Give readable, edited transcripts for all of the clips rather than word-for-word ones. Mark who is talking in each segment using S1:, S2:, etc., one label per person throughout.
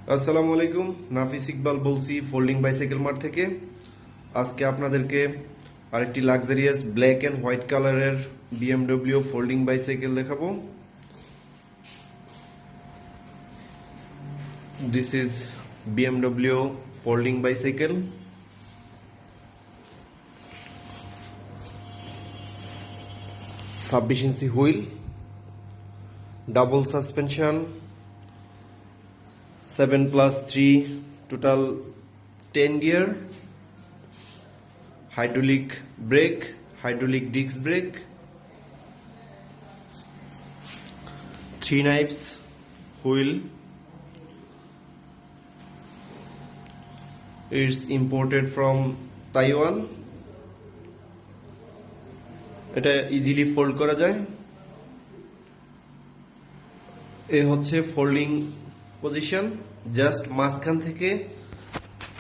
S1: আসসালামু আলাইকুম, নাফিস ইকবাল বলছি ফোল্ডিং বাইসাইকেল মার্ট থেকে। আজকে আপনাদেরকে আরেকটি লাক্সারিয়াস ব্ল্যাক অ্যান্ড হোয়াইট কালারের BMW ফোল্ডিং বাইসাইকেল দেখাবো। This is BMW folding bicycle. 26 inch wheel, double suspension, 7+3 total 10 gear, hydraulic brake, hydraulic disc brake, 3 knobs wheel. It's imported from Taiwan. এটা easily fold করা যায়। এ হচ্ছে folding position. Just মাঝখান থেকে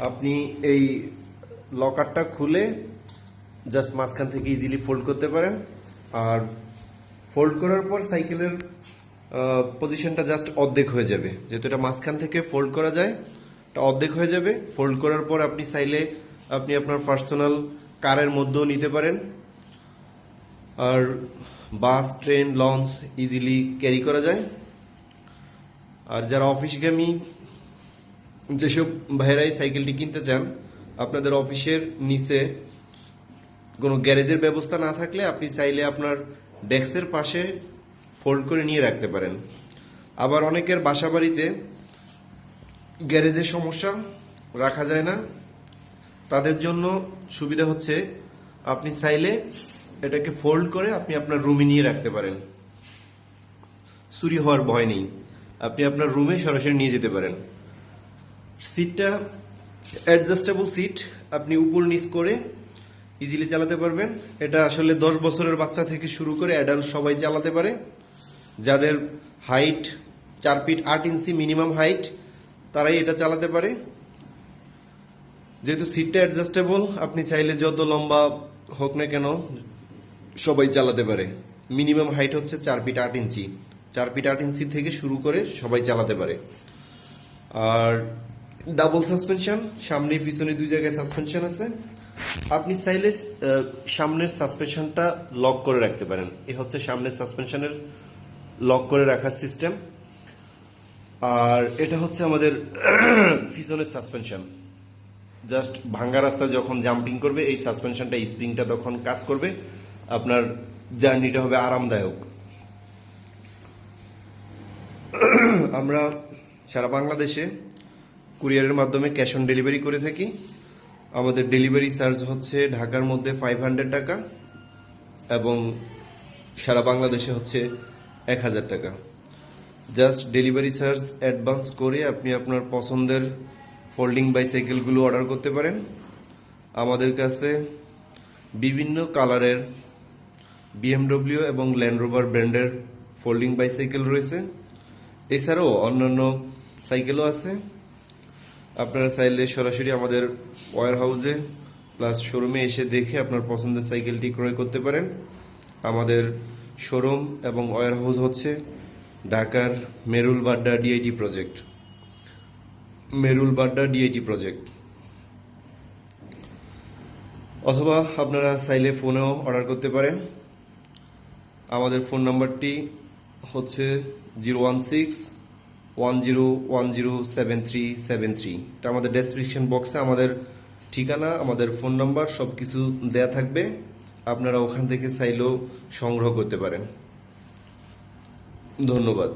S1: আপনি এই লকারটা খুলে জাস্ট মাঝখান থেকে ইজিলি ফোল্ড করতে পারেন। আর ফোল্ড করার পর সাইকেলের পজিশনটা জাস্ট অর্ধেক হয়ে যাবে, যেহেতু এটা মাঝখান থেকে ফোল্ড করা যায়, এটা অর্ধেক হয়ে যাবে। ফোল্ড করার পর আপনি চাইলে আপনি আপনার পার্সোনাল কারের মধ্যেও নিতে পারেন। আর বাস, ট্রেন, লঞ্চ ইজিলি ক্যারি করা যায়। আর যারা অফিসগামী যেসব ভাইরাই সাইকেলটি কিনতে চান, আপনাদের অফিসের নিচে কোনো গ্যারেজের ব্যবস্থা না থাকলে আপনি চাইলে আপনার ডেস্কের পাশে ফোল্ড করে নিয়ে রাখতে পারেন। আবার অনেকের বাসা বাড়িতে গ্যারেজের সমস্যা, রাখা যায় না, তাদের জন্য সুবিধা হচ্ছে আপনি চাইলে এটাকে ফোল্ড করে আপনি আপনার রুমে নিয়ে রাখতে পারেন। চুরি হওয়ার ভয় নেই, আপনি আপনার রুমে সরাসরি নিয়ে যেতে পারেন। সিটটা অ্যাডজাস্টেবল সিট, আপনি উপর নিচ করে ইজিলি চালাতে পারবেন। এটা আসলে 10 বছরের বাচ্চা থেকে শুরু করে অ্যাডাল্ট সবাই চালাতে পারে। যাদের হাইট 4 ফিট 8 ইঞ্চি মিনিমাম হাইট, তারাই এটা চালাতে পারে। যেহেতু সিটটা অ্যাডজাস্টেবল, আপনি চাইলে যত লম্বা হোক না কেন সবাই চালাতে পারে। মিনিমাম হাইট হচ্ছে 4 ফিট 8 ইঞ্চি, 4 ফিট 8 ইঞ্চি থেকে শুরু করে সবাই চালাতে পারে। আর ডাবল সাসপেনশন, সামনে পিছনে 2 জায়গায় সাসপেনশন আছে। আপনি চাইলে সামনের সাসপেনশনটা লক করে রাখতে পারেন। এ হচ্ছে সামনের সাসপেনশনের লক করে রাখার সিস্টেম। আর এটা হচ্ছে আমাদের পিছনের সাসপেনশন। জাস্ট ভাঙ্গা রাস্তা যখন জাম্পিং করবে, এই সাসপেনশনটা স্প্রিংটা তখন কাজ করবে, আপনার জার্নিটা হবে আরামদায়ক। আমরা সারা বাংলাদেশে কুরিয়ারের মাধ্যমে ক্যাশ অন ডেলিভারি করে থাকি। আমাদের ডেলিভারি চার্জ হচ্ছে ঢাকার মধ্যে 500 টাকা এবং সারা বাংলাদেশে হচ্ছে 1000 টাকা। জাস্ট ডেলিভারি চার্জ অ্যাডভান্স করে আপনি আপনার পছন্দের ফোল্ডিং বাইসাইকেলগুলো অর্ডার করতে পারেন। আমাদের কাছে বিভিন্ন কালারের BMW এবং ল্যান্ড রোভার ব্র্যান্ডের ফোল্ডিং বাইসাইকেল রয়েছে। এছাড়াও অন্যান্য সাইকেলও আছে। আপনারা চাইলে সরাসরি আমাদের ওয়্যার হাউসে প্লাস শোরুমে এসে দেখে আপনার পছন্দের সাইকেলটি ক্রয় করতে পারেন। আমাদের শোরুম এবং ওয়্যার হাউস হচ্ছে ঢাকার মেরুল বাড্ডা ডিআইটি প্রজেক্ট। অথবা আপনারা চাইলে ফোনেও অর্ডার করতে পারেন। আমাদের ফোন নাম্বারটি হচ্ছে 01610107373। এটা আমাদের ডেসক্রিপশন বক্সে আমাদের ঠিকানা, আমাদের ফোন নাম্বার সব কিছু দেয়া থাকবে। আপনারা ওখান থেকে চাইলেও সংগ্রহ করতে পারেন। ধন্যবাদ।